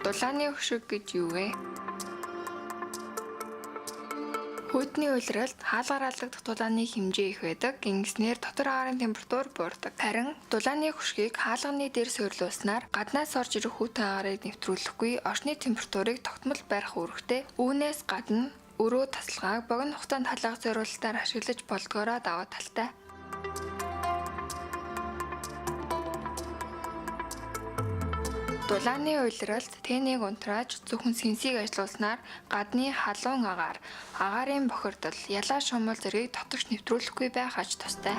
Дулааны хөшиг гэж юу вэ? Хүйтний улиралд хаалгаар алдагдах дулааны хэмжээ их байдаг. Ингэснээр дотор агаарын температур буурдаг. Харин дулааны хөшгийг хаалганы дээр суйрлуулснаар гаднаас орж ирэх хүйтэн агарыг нэвтрүүлэхгүй орчны температурыг тогтмол барих үүрэгтэй. Үүнээс гадна өрөө тасалгааг богино хугацаанд халаах зорилтоор ашиглаж болдгоороо даваа талтай. Дулааны улиралд тэнийг унтрааж зөвхөн сэнсийг ажилуулснаар гадны халуун агаарын бохирдол, ялаа шумал зэргийг дотогш нэвтрүүлэхгүй байх аж тустай.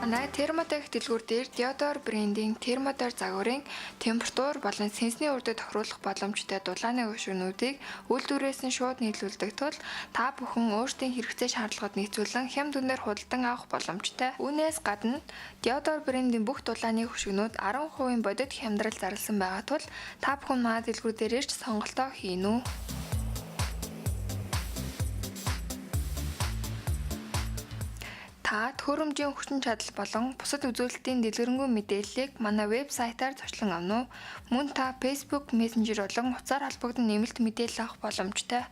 Манай термотех дэлгүүр дээр Диодор брендийн термотор загварын температур болон сэнсний үрдэд тохируулах боломжтой дулааны хөшгөнүүдийг үйлдвэрээс нь шууд нийлүүлдэг тул та бүхэн өөрсдийн хэрэгцээ шаардлагад нийцүүлэн хямд үнээр худалдан авах боломжтой. Үүнээс гадна Диодор брендийн бүх дулааны хөшгөнүүд 10% бодит хямдрал зарласан байгаа тул та бүхэн манай дэлгүүр дээр ирж сонголтоо хийн үү. Та төхөөрөмжийн хүчин чадал болон бусад үзүүлэлтийн дэлгэрэнгүй мэдээллийг манай вебсайтаар зочлон авна уу? Мөн та Facebook Messenger болон утсаар холбогдсон нэмэлт мэдээлэл авах боломжтой.